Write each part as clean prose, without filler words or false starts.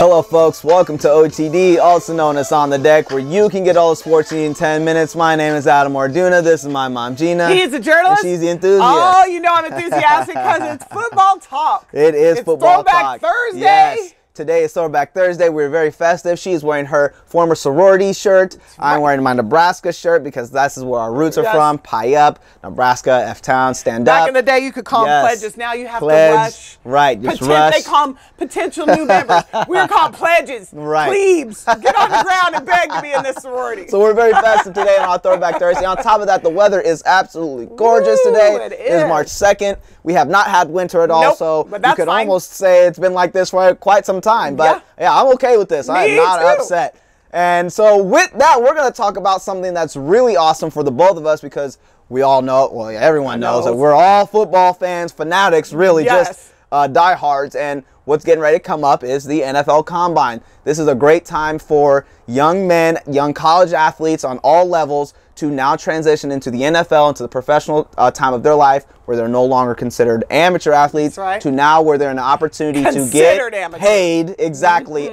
Hello folks, welcome to OTD, also known as On the Deck, where you can get all the sports you need in 10 minutes. My name is Adam Orduna, this is my mom Gina. He's a journalist. And she's the enthusiast. Oh, you know I'm enthusiastic because it's football talk. It is football Throwback talk. Thursday. Yes. Today is Throwback Thursday. We're very festive. She's wearing her former sorority shirt. I'm wearing my Nebraska shirt because this is where our roots are from. Pie up, Nebraska, F-Town, stand up. Back in the day, you could call them pledges. Now you have to rush. Right, just rush. They call them potential new members. We're called pledges. Right. Plebes. Get on the ground and beg to be in this sorority. So we're very festive today on our Throwback Thursday. On top of that, the weather is absolutely gorgeous today. It is March 2nd. We have not had winter at all, so you could almost say it's been like this for quite some time. But yeah, I'm okay with this. I'm not upset. And so with that, we're going to talk about something that's really awesome for the both of us because we all know, well, everyone knows that we're all football fans, fanatics, really just diehards. And what's getting ready to come up is the NFL Combine. This is a great time for young men, young college athletes on all levels to now transition into the NFL, into the professional time of their life where they're no longer considered amateur athletes to now where they're an opportunity to get paid,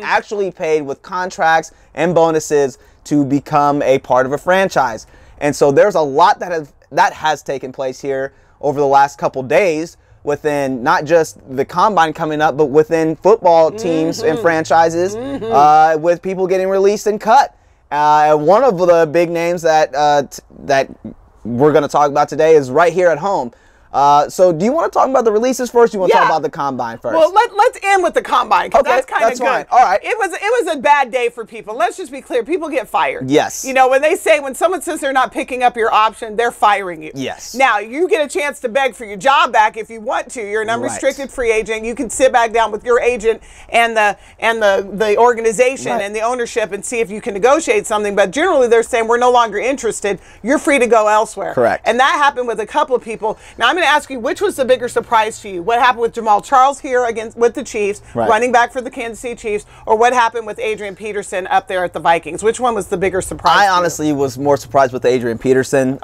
actually paid with contracts and bonuses to become a part of a franchise. And so there's a lot that has taken place here over the last couple days within not just the Combine coming up, but within football teams and franchises with people getting released and cut. One of the big names that we're going to talk about today is right here at home. So do you want to talk about the releases first? Or do you want to talk about the Combine first? Well, let's end with the Combine because that's kind of good. Fine. All right. It was a bad day for people. Let's just be clear. People get fired. Yes. You know, when someone says they're not picking up your option, they're firing you. Yes. Now, you get a chance to beg for your job back if you want to. You're an unrestricted free agent. You can sit back down with your agent and the organization and the ownership and see if you can negotiate something. But generally, they're saying we're no longer interested. You're free to go elsewhere. Correct. And that happened with a couple of people. Now, I'm going to ask you, which was the bigger surprise to you? What happened with Jamal Charles here with the Chiefs, running back for the Kansas City Chiefs, or what happened with Adrian Peterson up there at the Vikings? Which one was the bigger surprise? I honestly was more surprised with Adrian Peterson,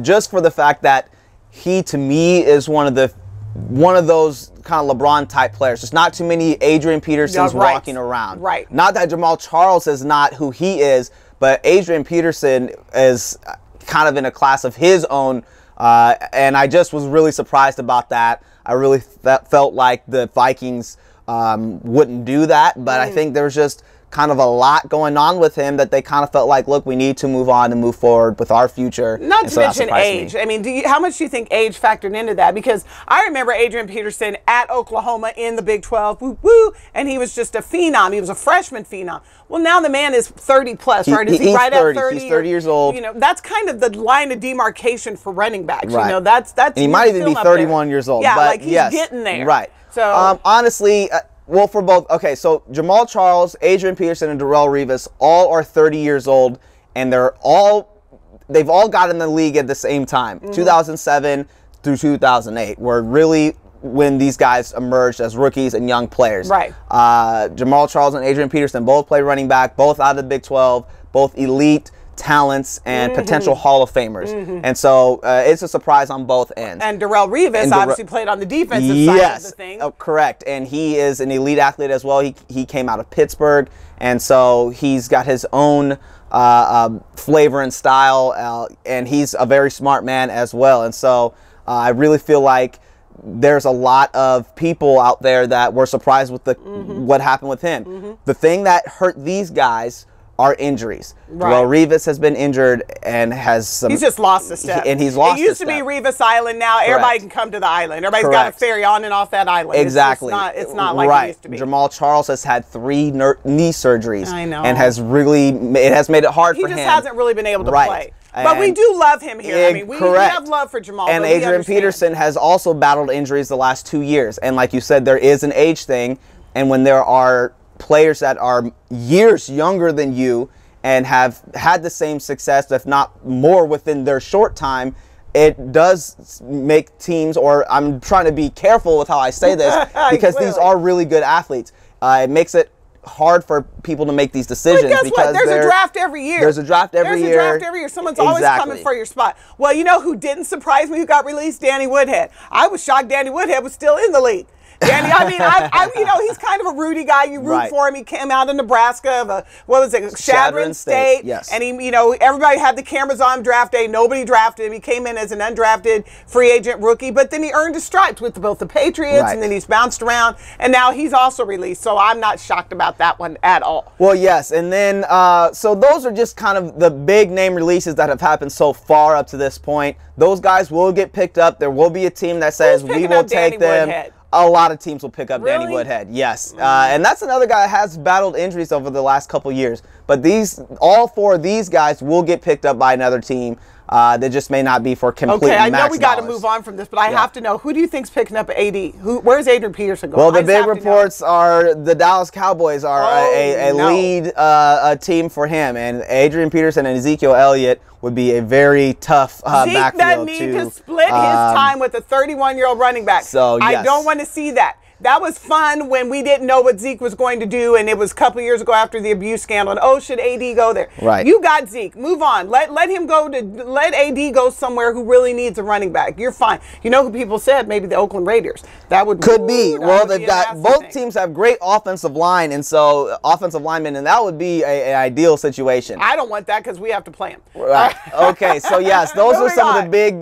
just for the fact that he, to me, is one of those kind of LeBron type players. There's not too many Adrian Petersons walking around. Right. Not that Jamal Charles is not who he is, but Adrian Peterson is kind of in a class of his own. And I just was really surprised about that. I really felt like the Vikings wouldn't do that, but I think there was just kind of a lot going on with him that they kind of felt like, look, we need to move on and move forward with our future. Not to mention age. I mean, how much do you think age factored into that? Because I remember Adrian Peterson at Oklahoma in the Big 12, and he was just a phenom. He was a freshman phenom. Well, now the man is 30 plus, right? Is he right at 30? He's 30 years old. You know, that's kind of the line of demarcation for running backs. You know, that's. And he might even be 31 years old. Yeah, but like he's getting there. Right. So honestly. Well, for both, okay, so Jamal Charles, Adrian Peterson, and Darrelle Revis all are 30 years old, and they've all got in the league at the same time, 2007 through 2008, were really when these guys emerged as rookies and young players. Right. Jamal Charles and Adrian Peterson both play running back, both out of the Big 12, both elite talents and potential Hall of Famers. And so it's a surprise on both ends. And Darrelle Revis obviously played on the defensive side of the thing. Correct. And he is an elite athlete as well. He came out of Pittsburgh, and so he's got his own flavor and style, and he's a very smart man as well. And so I really feel like there's a lot of people out there that were surprised with what happened with him. The thing that hurt these guys are injuries. Well, Revis has been injured and has some. He's just lost a step. And he's lost. It used to be Revis Island. Now everybody can come to the island. Everybody's got a ferry on and off that island. Exactly. It's not like it used to be. Jamal Charles has had 3 knee surgeries. I know. And it has made it hard for him. He just hasn't really been able to play. But we do love him here. I mean, we have love for Jamal. And Adrian Peterson has also battled injuries the last 2 years. And like you said, there is an age thing. And when there are players that are years younger than you and have had the same success, if not more, within their short time, it does make teams, or I'm trying to be careful with how I say this, because these are really good athletes. It makes it hard for people to make these decisions. Well, guess what? There's a draft every year. There's a draft every year. There's a draft every year. Someone's always coming for your spot. Well, you know who didn't surprise me who got released? Danny Woodhead. I was shocked Danny Woodhead was still in the league. Danny, I mean, you know, he's kind of a Rudy guy. You root for him. He came out of Nebraska of what was it, Shadron State. Yes. And he, you know, everybody had the cameras on draft day. Nobody drafted him. He came in as an undrafted free agent rookie, but then he earned his stripes with both the Patriots, and then he's bounced around, and now he's also released. So I'm not shocked about that one at all. Well, yes, and then so those are just kind of the big name releases that have happened so far up to this point. Those guys will get picked up. There will be a team that says we will take them. Woodhead? A lot of teams will pick up Really? Danny Woodhead, yes. And that's another guy that has battled injuries over the last couple years. But all 4 of these guys will get picked up by another team. That just may not be for complete max Okay, I know we got to dollars. move on from this, but I have to know, who do you think's picking up AD? Where's Adrian Peterson going? Well, the big reports are the Dallas Cowboys are a lead team for him, and Adrian Peterson and Ezekiel Elliott would be a very tough backfield. Zeke doesn't need to split his time with a 31-year-old running back. So, yes. I don't want to see that. That was fun when we didn't know what Zeke was going to do, and it was a couple years ago after the abuse scandal. And should AD go there? Right. You got Zeke. Move on. Let him go let AD go somewhere who really needs a running back. You're fine. You know who people said? Maybe the Oakland Raiders. That would could be. Well, they've got both thing. teams have great offensive line, and so offensive linemen, and that would be an ideal situation. I don't want that because we have to play them. Right. Okay. So yes, those are some of the big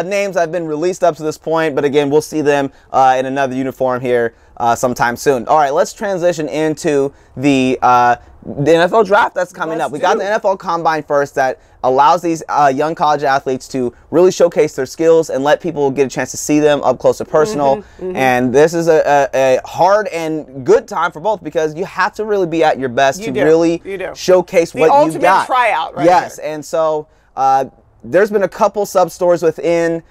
names that have been released up to this point. But again, we'll see them in another uniform here sometime soon. All right, let's transition into the NFL draft that's coming up. We got the NFL Combine first that allows these young college athletes to really showcase their skills and let people get a chance to see them up close and personal. And this is a hard and good time for both because you have to really be at your best to really showcase what you've got. The ultimate tryout, right? Yes, and so there's been a couple sub-stories within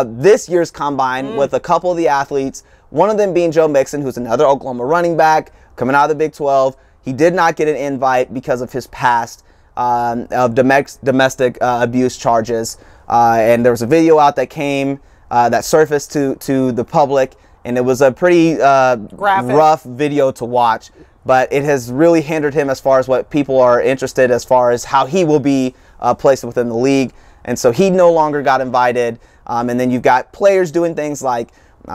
this year's Combine with a couple of the athletes. One of them being Joe Mixon, who's another Oklahoma running back coming out of the Big 12. He did not get an invite because of his past of domestic abuse charges. And there was a video out that came that surfaced to the public, and it was a pretty rough video to watch. But it has really hindered him as far as what people are interested as far as how he will be placed within the league. And so he no longer got invited. And then you've got players doing things like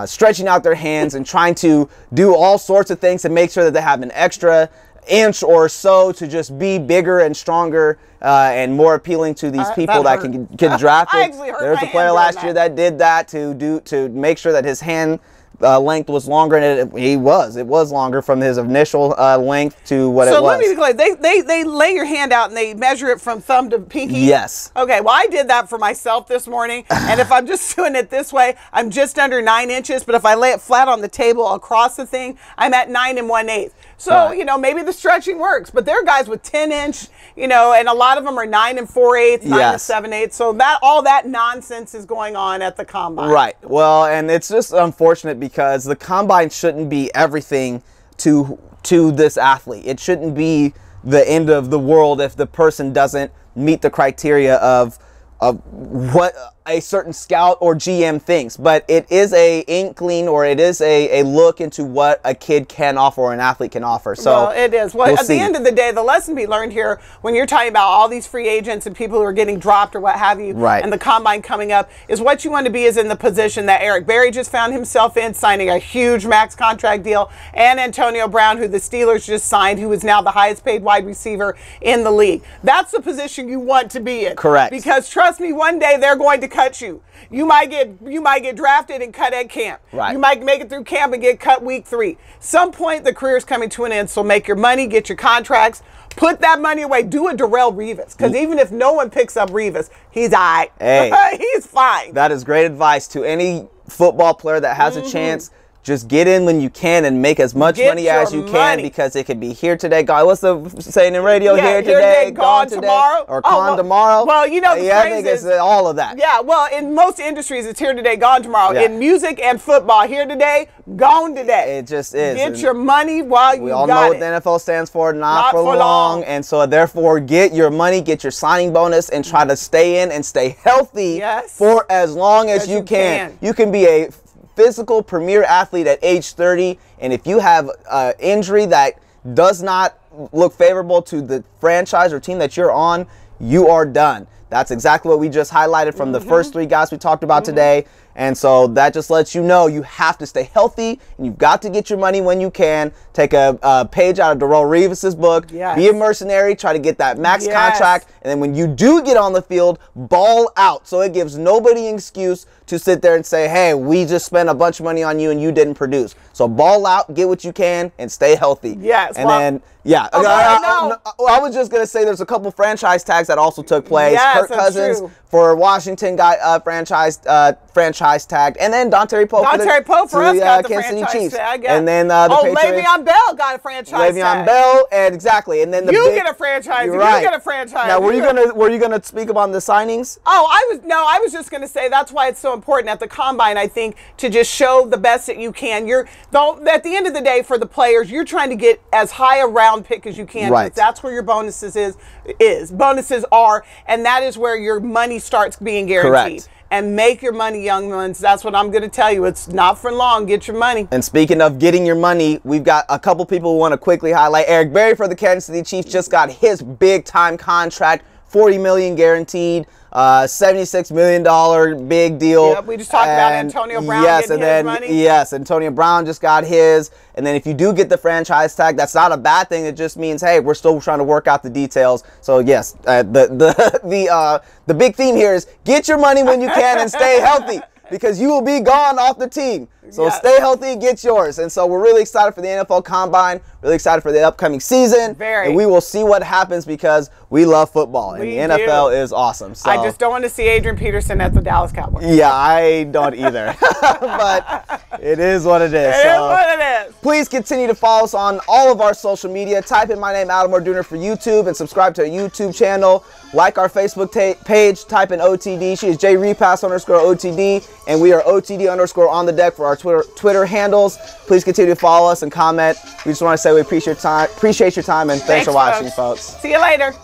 stretching out their hands and trying to do all sorts of things to make sure that they have an extra inch or so to just be bigger and stronger and more appealing to these people that can get drafted. There's a player last year that did that to make sure that his hand length was longer, and it was longer from his initial length to what it was. So let me be clear. They lay your hand out and they measure it from thumb to pinky? Yes. Okay, well, I did that for myself this morning, and if I'm just doing it this way, I'm just under 9 inches, but if I lay it flat on the table across the thing, I'm at 9 1/8. So, you know, maybe the stretching works, but there are guys with 10-inch, you know, and a lot of them are 9 4/8, 9 7/8. So all that nonsense is going on at the Combine. Right. Well, and it's just unfortunate because the Combine shouldn't be everything to this athlete. It shouldn't be the end of the world if the person doesn't meet the criteria of what a certain scout or GM thinks, but it is a inkling, or it is a look into what a kid can offer or an athlete can offer. So well, it is. Well, at the end of the day, the lesson we learned here, when you're talking about all these free agents and people who are getting dropped or what have you, and the Combine coming up, is what you want to be is in the position that Eric Berry just found himself in, signing a huge max contract deal, and Antonio Brown, who the Steelers just signed, who is now the highest paid wide receiver in the league. That's the position you want to be in. Correct. Because trust me, one day they're going to cut you. You might get drafted and cut at camp. Right. You might make it through camp and get cut week 3. Some point the career is coming to an end, so make your money, get your contracts, put that money away. Do a Darrelle Revis, because even if no one picks up Revis, he's all right. Hey, he's fine. That is great advice to any football player that has a chance. Just get in when you can and make as much money as you can, because it could be here today, gone. What's the saying in radio? Here today, gone today, tomorrow, or gone tomorrow. Well, you know, I think it's all of that. Yeah, well, in most industries, it's here today, gone tomorrow. Yeah. In music and football, here today, gone today. It just is. Get your money while you got it. We all know what the NFL stands for, not for long. And so, therefore, get your money, get your signing bonus, and try to stay in and stay healthy for as long as you can. You can be a physical premier athlete at age 30, and if you have an injury that does not look favorable to the franchise or team that you're on, you are done. That's exactly what we just highlighted from the first 3 guys we talked about today. And so that just lets you know you have to stay healthy and you've got to get your money when you can. Take a page out of Darrelle Revis's book. Yes. Be a mercenary. Try to get that max contract. And then when you do get on the field, ball out. So it gives nobody an excuse to sit there and say, hey, we just spent a bunch of money on you and you didn't produce. So ball out, get what you can, and stay healthy. Yes. And then, yeah. I was just going to say there's a couple franchise tags that also took place. Yes, Kirk Cousins for Washington got franchise tagged. And then Dontari Pope for us got the Kansas City franchise Chiefs. tag. And then the Patriots. Le'Veon Bell got a franchise Le'Veon tag. Bell, and exactly. And then you get a franchise. You get a franchise. Now, were you gonna speak about the signings? Oh, I was just gonna say that's why it's so important at the combine, I think, to just show the best that you can. At the end of the day, for the players, you're trying to get as high a round pick as you can. Right. That's where your bonuses bonuses are, and that is where your money starts being guaranteed. Correct. And make your money, young ones. That's what I'm going to tell you. It's not for long. Get your money. And speaking of getting your money, we've got a couple people who want to quickly highlight. Eric Berry for the Kansas City Chiefs just got his big-time contract, $40 million guaranteed. $76 million big deal. Yep, we just talked about Antonio Brown getting his money. Yes, Antonio Brown just got his. And then if you do get the franchise tag, that's not a bad thing. It just means, hey, we're still trying to work out the details. So yes, the big theme here is get your money when you can and stay healthy, because you will be gone off the team. So stay healthy and get yours. And so we're really excited for the NFL Combine, really excited for the upcoming season. And we will see what happens because we love football and the NFL is awesome. So I just don't want to see Adrian Peterson at the Dallas Cowboys. Yeah, I don't either. But it is what it is. It is what it is. Please continue to follow us on all of our social media. Type in my name, Adam Orduner, for YouTube and subscribe to our YouTube channel. Like our Facebook page, type in OTD. She is JRepass_OTD, and we are OTD_ on the deck for our Twitter handles. Please continue to follow us and comment. We just want to say we appreciate your time and thanks for watching, folks. See you later.